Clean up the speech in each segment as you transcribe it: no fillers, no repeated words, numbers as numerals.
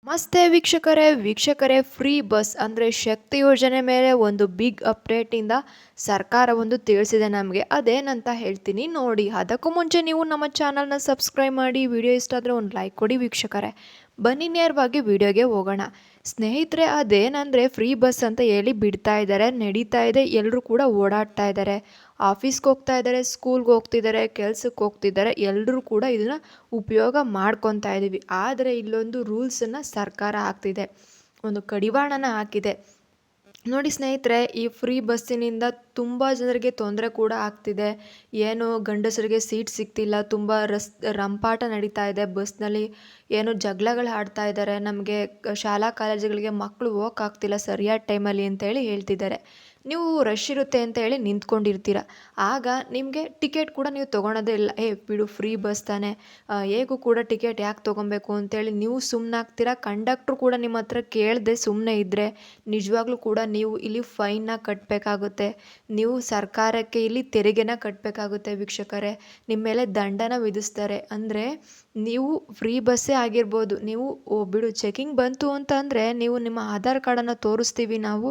ನಮಸ್ತೆ ವೀಕ್ಷಕರೇ free bus ಅಂದರೆ ಶಕ್ತಿ ಯೋಜನೆ ಮೇಲೆ ಒಂದು ಬಿಗ್ ಅಪ್ಡೇಟಿಂದ ಸರ್ಕಾರ ಒಂದು ತಿಳಿಸಿದೆ ನಮಗೆ. ಅದೇನಂತ ಹೇಳ್ತೀನಿ ನೋಡಿ. ಅದಕ್ಕೂ ಮುಂಚೆ ನೀವು ನಮ್ಮ ಚಾನಲ್ನ ಸಬ್ಸ್ಕ್ರೈಬ್ ಮಾಡಿ, ವಿಡಿಯೋ ಇಷ್ಟ ಆದರೆ ಒಂದು ಲೈಕ್ ಕೊಡಿ ವೀಕ್ಷಕರೇ. ಬನ್ನಿ ನೇರವಾಗಿ ವಿಡಿಯೋಗೆ ಹೋಗೋಣ. ಸ್ನೇಹಿತರೆ, ಅದೇನಂದರೆ ಫ್ರೀ ಬಸ್ ಅಂತ ಹೇಳಿ ಬಿಡ್ತಾ ಇದ್ದಾರೆ, ನಡೀತಾ ಇದೆ, ಎಲ್ಲರೂ ಕೂಡ ಓಡಾಡ್ತಾ ಇದ್ದಾರೆ. ಆಫೀಸ್ಗೆ ಹೋಗ್ತಾ ಇದ್ದಾರೆ, ಸ್ಕೂಲ್ಗೆ ಹೋಗ್ತಿದ್ದಾರೆ, ಕೆಲ್ಸಕ್ಕೆ ಹೋಗ್ತಿದ್ದಾರೆ, ಎಲ್ಲರೂ ಕೂಡ ಇದನ್ನು ಉಪಯೋಗ ಮಾಡ್ಕೊತಾ ಇದ್ದೀವಿ. ಆದರೆ ಇಲ್ಲೊಂದು ರೂಲ್ಸನ್ನು ಸರ್ಕಾರ ಹಾಕ್ತಿದೆ, ಒಂದು ಕಡಿವಾಣನ ಹಾಕಿದೆ ನೋಡಿ ಸ್ನೇಹಿತರೆ. ಈ ಫ್ರೀ ಬಸ್ಸಿನಿಂದ ತುಂಬ ಜನರಿಗೆ ತೊಂದರೆ ಕೂಡ ಆಗ್ತಿದೆ. ಏನು ಗಂಡಸರಿಗೆ ಸೀಟ್ ಸಿಗ್ತಿಲ್ಲ, ತುಂಬ ರಂಪಾಟ ನಡೀತಾ ಇದೆ ಬಸ್ನಲ್ಲಿ, ಏನು ಜಗಳಗಳು ಆಡ್ತಾ ಇದ್ದಾರೆ, ನಮಗೆ ಶಾಲಾ ಕಾಲೇಜುಗಳಿಗೆ ಮಕ್ಕಳು ಹೋಗೋಕ್ಕಾಗ್ತಿಲ್ಲ ಸರಿಯಾದ ಟೈಮಲ್ಲಿ ಅಂತೇಳಿ ಹೇಳ್ತಿದ್ದಾರೆ. ನೀವು ರಶ್ ಇರುತ್ತೆ ಅಂತ ಹೇಳಿ ನಿಂತ್ಕೊಂಡಿರ್ತೀರ, ಆಗ ನಿಮಗೆ ಟಿಕೆಟ್ ಕೂಡ ನೀವು ತೊಗೊಳೋದೇ ಇಲ್ಲ. ಬಿಡು ಫ್ರೀ ಬಸ್ ತಾನೆ, ಹೇಗೂ ಕೂಡ ಟಿಕೆಟ್ ಯಾಕೆ ತೊಗೊಬೇಕು ಅಂತೇಳಿ ನೀವು ಸುಮ್ಮನಾಗ್ತೀರ. ಕಂಡಕ್ಟ್ರು ಕೂಡ ನಿಮ್ಮ ಹತ್ರ ಕೇಳದೆ ಸುಮ್ಮನೆ ಇದ್ದರೆ ನಿಜವಾಗ್ಲೂ ಕೂಡ ನೀವು ಇಲ್ಲಿ ಫೈನ್ನ ಕಟ್ಟಬೇಕಾಗುತ್ತೆ, ನೀವು ಸರ್ಕಾರಕ್ಕೆ ಇಲ್ಲಿ ತೆರಿಗೆನ ಕಟ್ಟಬೇಕಾಗುತ್ತೆ ವೀಕ್ಷಕರೇ. ನಿಮ್ಮ ಮೇಲೆ ದಂಡನ ವಿಧಿಸ್ತಾರೆ. ಅಂದರೆ ನೀವು ಫ್ರೀ ಬಸ್ಸೇ ಆಗಿರ್ಬೋದು, ನೀವು ಬಿಡು ಚೆಕಿಂಗ್ ಬಂತು ಅಂತ ಅಂದರೆ ನೀವು ನಿಮ್ಮ ಆಧಾರ್ ಕಾರ್ಡನ್ನು ತೋರಿಸ್ತೀವಿ ನಾವು,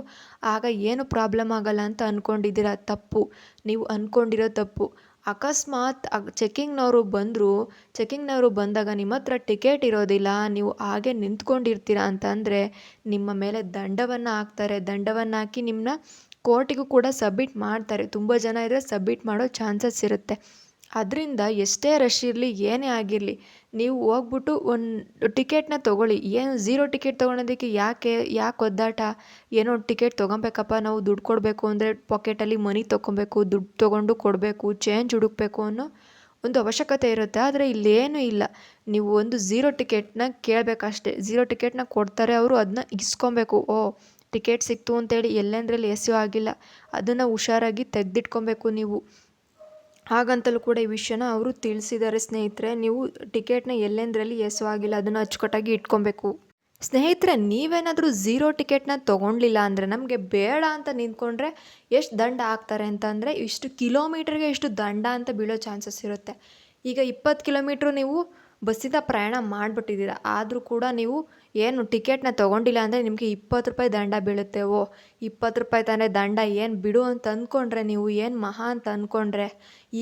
ಆಗ ಏನು ಪ್ರಾಬ್ಲಮ್ ಆಗಲ್ಲ ಅಂತ ಅಂದ್ಕೊಂಡಿದ್ದೀರ. ತಪ್ಪು, ನೀವು ಅಂದ್ಕೊಂಡಿರೋ ತಪ್ಪು. ಅಕಸ್ಮಾತ್ ಚೆಕಿಂಗ್ನವರು ಬಂದಾಗ ನಿಮ್ಮ ಹತ್ರ ಟಿಕೆಟ್ ಇರೋದಿಲ್ಲ, ನೀವು ಹಾಗೆ ನಿಂತ್ಕೊಂಡಿರ್ತೀರ ಅಂತಂದರೆ ನಿಮ್ಮ ಮೇಲೆ ದಂಡವನ್ನು ಹಾಕ್ತಾರೆ. ದಂಡವನ್ನು ಹಾಕಿ ನಿಮ್ಮನ್ನ ಕೋರ್ಟಿಗೂ ಕೂಡ ಸಬ್ಮಿಟ್ ಮಾಡ್ತಾರೆ. ತುಂಬ ಜನ ಇದ್ದರೆ ಸಬ್ಮಿಟ್ ಮಾಡೋ ಚಾನ್ಸಸ್ ಇರುತ್ತೆ. ಅದರಿಂದ ಎಷ್ಟೇ ರಶ್ ಇರಲಿ, ಏನೇ ಆಗಿರಲಿ, ನೀವು ಹೋಗ್ಬಿಟ್ಟು ಒಂದು ಟಿಕೆಟ್ನ ತೊಗೊಳ್ಳಿ. ಏನು ಝೀರೋ ಟಿಕೆಟ್ ತೊಗೊಳೋದಕ್ಕೆ ಯಾಕೆ ಒದ್ದಾಟ? ಏನೋ ಟಿಕೆಟ್ ತೊಗೊಬೇಕಪ್ಪ, ನಾವು ದುಡ್ಡು ಕೊಡಬೇಕು ಅಂದರೆ ಪಾಕೆಟಲ್ಲಿ ಮನಿ ತೊಗೊಬೇಕು, ದುಡ್ಡು ತೊಗೊಂಡು ಕೊಡಬೇಕು, ಚೇಂಜ್ ಹುಡುಕಬೇಕು ಅನ್ನೋ ಒಂದು ಅವಶ್ಯಕತೆ ಇರುತ್ತೆ. ಆದರೆ ಇಲ್ಲೇನೂ ಇಲ್ಲ. ನೀವು ಒಂದು ಝೀರೋ ಟಿಕೆಟ್ನ ಕೇಳಬೇಕಷ್ಟೇ. ಝೀರೋ ಟಿಕೆಟ್ನ ಕೊಡ್ತಾರೆ ಅವರು, ಅದನ್ನ ಇಸ್ಕೊಬೇಕು. ಟಿಕೆಟ್ ಸಿಕ್ತು ಅಂತೇಳಿ ಎಲ್ಲೆಂದ್ರಲ್ಲಿ ಎಸೆಯೋ ಆಗಿಲ್ಲ, ಅದನ್ನು ಹುಷಾರಾಗಿ ತೆಗೆದಿಟ್ಕೊಬೇಕು ನೀವು. ಹಾಗಂತಲೂ ಕೂಡ ಈ ವಿಷಯನ ಅವರು ತಿಳಿಸಿದ್ದಾರೆ ಸ್ನೇಹಿತರೆ. ನೀವು ಟಿಕೆಟ್ನ ಎಲ್ಲೆಂದರಲ್ಲಿ ಎಸೆಯುವಾಗಿಲ್ಲ, ಅದನ್ನು ಅಚ್ಚುಕಟ್ಟಾಗಿ ಇಟ್ಕೊಬೇಕು. ಸ್ನೇಹಿತರೆ, ನೀವೇನಾದರೂ ಝೀರೋ ಟಿಕೆಟ್ನ ತೊಗೊಳ್ಲಿಲ್ಲ ಅಂದರೆ, ನಮಗೆ ಬೇಡ ಅಂತ ನಿಂತ್ಕೊಂಡ್ರೆ ಎಷ್ಟು ದಂಡ ಹಾಕ್ತಾರೆ ಅಂತಂದರೆ, ಇಷ್ಟು ಕಿಲೋಮೀಟ್ರಿಗೆ ಇಷ್ಟು ದಂಡ ಅಂತ ಬೀಳೋ ಚಾನ್ಸಸ್ ಇರುತ್ತೆ. ಈಗ 20 ಕಿಲೋಮೀಟ್ರು ನೀವು ಬಸ್ಸಿಂದ ಪ್ರಯಾಣ ಮಾಡಿಬಿಟ್ಟಿದ್ದೀರ, ಆದರೂ ಕೂಡ ನೀವು ಏನು ಟಿಕೆಟ್ನ ತೊಗೊಂಡಿಲ್ಲ ಅಂದರೆ ನಿಮಗೆ 20 ರೂಪಾಯಿ ದಂಡ ಬೀಳುತ್ತೆ. 20 ರೂಪಾಯಿ ತಾನೇ ದಂಡ, ಏನು ಬಿಡು ಅಂತ ಅಂದ್ಕೊಂಡ್ರೆ ನೀವು, ಏನು ಮಹಾ ಅಂತ ಅಂದ್ಕೊಂಡ್ರೆ.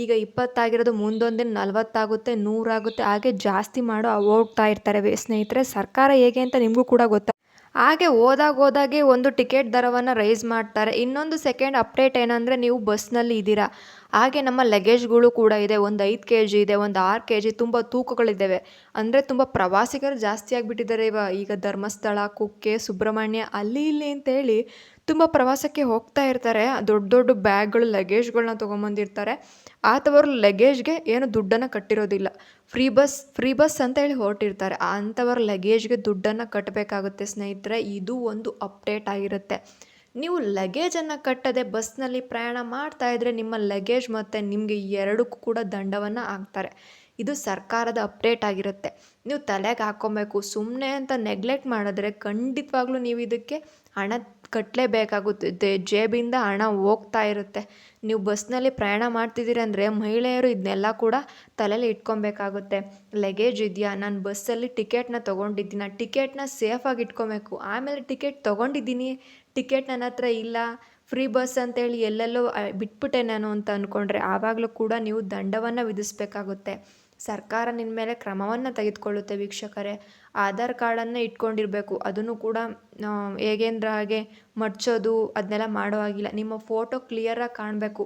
ಈಗ 20 ಆಗಿರೋದು ಮುಂದೊಂದಿನ 40 ಆಗುತ್ತೆ, 100 ಆಗುತ್ತೆ, ಹಾಗೆ ಜಾಸ್ತಿ ಮಾಡೋ ಹೋಗ್ತಾ ಇರ್ತಾರೆ ಸ್ನೇಹಿತರೆ. ಸರ್ಕಾರ ಹೇಗೆ ಅಂತ ನಿಮಗೂ ಕೂಡ ಗೊತ್ತಾ. ಹಾಗೆ ಹೋದಾಗೆ ಒಂದು ಟಿಕೆಟ್ ದರವನ್ನು ರೈಸ್ ಮಾಡ್ತಾರೆ. ಇನ್ನೊಂದು ಸೆಕೆಂಡ್ ಅಪ್ಡೇಟ್ ಏನಂದರೆ, ನೀವು ಬಸ್ನಲ್ಲಿ ಇದ್ದೀರಾ, ಹಾಗೆ ನಮ್ಮ ಲಗೇಜ್ಗಳು ಕೂಡ ಇದೆ. ಒಂದು 5 kg ಇದೆ, ಒಂದು 6 kg, ತುಂಬ ತೂಕಗಳಿದ್ದಾವೆ. ಅಂದರೆ ತುಂಬ ಪ್ರವಾಸಿಗರು ಜಾಸ್ತಿ ಆಗಿಬಿಟ್ಟಿದ್ದಾರೆ ಈಗ ಧರ್ಮಸ್ಥಳ, ಕುಕ್ಕೆ, ಸುಬ್ರಹ್ಮಣ್ಯ, ಅಲ್ಲಿ ಇಲ್ಲಿ ಅಂತೇಳಿ ತುಂಬ ಪ್ರವಾಸಕ್ಕೆ ಹೋಗ್ತಾ ಇರ್ತಾರೆ. ದೊಡ್ಡ ದೊಡ್ಡ ಬ್ಯಾಗ್ಗಳು, ಲಗೇಜ್ಗಳನ್ನ ತೊಗೊಂಬಂದಿರ್ತಾರೆ. ಆತವರು ಲಗೇಜ್ಗೆ ಏನು ದುಡ್ಡನ್ನು ಕಟ್ಟಿರೋದಿಲ್ಲ. ಫ್ರೀ ಬಸ್ ಅಂತ ಹೇಳಿ ಹೊರಟಿರ್ತಾರೆ. ಅಂಥವ್ರ ಲಗೇಜ್ಗೆ ದುಡ್ಡನ್ನು ಕಟ್ಟಬೇಕಾಗುತ್ತೆ ಸ್ನೇಹಿತರೆ. ಇದು ಒಂದು ಅಪ್ಡೇಟ್ ಆಗಿರುತ್ತೆ. ನೀವು ಲಗೇಜನ್ನು ಕಟ್ಟದೆ ಬಸ್ನಲ್ಲಿ ಪ್ರಯಾಣ ಮಾಡ್ತಾ ಇದ್ದರೆ ನಿಮ್ಮ ಲಗೇಜ್ ಮತ್ತು ನಿಮಗೆ ಎರಡಕ್ಕೂ ಕೂಡ ದಂಡವನ್ನು ಹಾಕ್ತಾರೆ. ಇದು ಸರ್ಕಾರದ ಅಪ್ಡೇಟ್ ಆಗಿರುತ್ತೆ. ನೀವು ತಲೆಗೆ ಹಾಕ್ಕೊಬೇಕು. ಸುಮ್ಮನೆ ಅಂತ ನೆಗ್ಲೆಕ್ಟ್ ಮಾಡಿದ್ರೆ ಖಂಡಿತವಾಗ್ಲೂ ನೀವು ಇದಕ್ಕೆ ಹಣ ಕಟ್ಟಲೇಬೇಕಾಗುತ್ತೆ. ಜೇಬಿಂದ ಹಣ ಹೋಗ್ತಾ ಇರುತ್ತೆ. ನೀವು ಬಸ್ನಲ್ಲಿ ಪ್ರಯಾಣ ಮಾಡ್ತಿದ್ದೀರಿ ಅಂದರೆ ಮಹಿಳೆಯರು ಇದನ್ನೆಲ್ಲ ಕೂಡ ತಲೆಯಲ್ಲಿ ಇಟ್ಕೊಬೇಕಾಗುತ್ತೆ. ಲಗೇಜ್ ಇದೆಯಾ, ನಾನು ಬಸ್ಸಲ್ಲಿ ಟಿಕೆಟ್ನ ತೊಗೊಂಡಿದ್ದೀನಿ, ಟಿಕೆಟ್ನ ಸೇಫಾಗಿ ಇಟ್ಕೊಬೇಕು. ಆಮೇಲೆ ಟಿಕೆಟ್ ತೊಗೊಂಡಿದ್ದೀನಿ, ಟಿಕೆಟ್ ನನ್ನ ಹತ್ರ ಇಲ್ಲ, ಫ್ರೀ ಬಸ್ ಅಂತೇಳಿ ಎಲ್ಲೆಲ್ಲೋ ಬಿಟ್ಬಿಟ್ಟೆ ನಾನು ಅಂತ ಅಂದ್ಕೊಂಡ್ರೆ ಆವಾಗಲೂ ಕೂಡ ನೀವು ದಂಡವನ್ನು ವಿಧಿಸಬೇಕಾಗುತ್ತೆ. ಸರ್ಕಾರ ನಿಮ್ಮ ಮೇಲೆ ಕ್ರಮವನ್ನು ತೆಗೆದುಕೊಳ್ಳುತ್ತೆ ವೀಕ್ಷಕರೇ. ಆಧಾರ್ ಕಾರ್ಡನ್ನು ಇಟ್ಕೊಂಡಿರಬೇಕು. ಅದನ್ನು ಕೂಡ ಹೇಗೆಂದ್ರೆ ಹಾಗೆ ಮಡ್ಚೋದು ಅದನ್ನೆಲ್ಲ ಮಾಡೋ ಹಾಗಿಲ್ಲ. ನಿಮ್ಮ ಫೋಟೋ ಕ್ಲಿಯರಾಗಿ ಕಾಣಬೇಕು.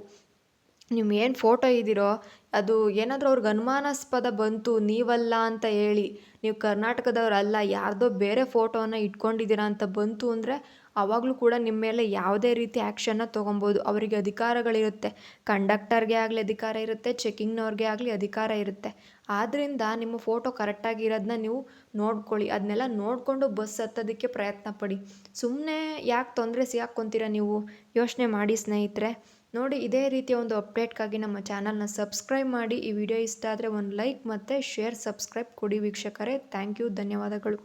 ನೀವು ಏನು ಫೋಟೋ ಇದ್ದೀರೋ ಅದು ಏನಾದರೂ ಅವ್ರಿಗೆ ಅನುಮಾನಾಸ್ಪದ ಬಂತು ನೀವಲ್ಲ ಅಂತ ಹೇಳಿ, ನೀವು ಕರ್ನಾಟಕದವರಲ್ಲ, ಯಾರ್ದೋ ಬೇರೆ ಫೋಟೋನ ಇಟ್ಕೊಂಡಿದ್ದೀರಾ ಅಂತ ಬಂತು ಅಂದರೆ ಆವಾಗಲೂ ಕೂಡ ನಿಮ್ಮ ಮೇಲೆ ಯಾವುದೇ ರೀತಿ ಆ್ಯಕ್ಷನ್ನ ತೊಗೊಬೋದು. ಅವರಿಗೆ ಅಧಿಕಾರಗಳಿರುತ್ತೆ. ಕಂಡಕ್ಟರ್ಗೆ ಆಗಲಿ ಅಧಿಕಾರ ಇರುತ್ತೆ, ಚೆಕಿಂಗ್ನವ್ರಿಗೆ ಆಗಲಿ ಅಧಿಕಾರ ಇರುತ್ತೆ. ಆದ್ದರಿಂದ ನಿಮ್ಮ ಫೋಟೋ ಕರೆಕ್ಟಾಗಿ ಇರೋದನ್ನ ನೀವು ನೋಡ್ಕೊಳ್ಳಿ. ಅದನ್ನೆಲ್ಲ ನೋಡಿಕೊಂಡು ಬಸ್ ಹತ್ತೋದಕ್ಕೆ ಪ್ರಯತ್ನ ಪಡಿ. ಸುಮ್ಮನೆ ಯಾಕೆ ತೊಂದರೆ ಸಿಗಾಕ್ಕೊತೀರ ನೀವು? ಯೋಚನೆ ಮಾಡಿ ಸ್ನೇಹಿತರೆ. ನೋಡಿ, ಇದೇ ರೀತಿಯ ಒಂದು ಅಪ್ಡೇಟ್ಗಾಗಿ ನಮ್ಮ ಚಾನಲ್ನ ಸಬ್ಸ್ಕ್ರೈಬ್ ಮಾಡಿ. ಈ ವಿಡಿಯೋ ಇಷ್ಟ ಆದರೆ ಒಂದು ಲೈಕ್ ಮತ್ತು ಶೇರ್, ಸಬ್ಸ್ಕ್ರೈಬ್ ಕೊಡಿ ವೀಕ್ಷಕರೇ. ಥ್ಯಾಂಕ್ ಯು, ಧನ್ಯವಾದಗಳು.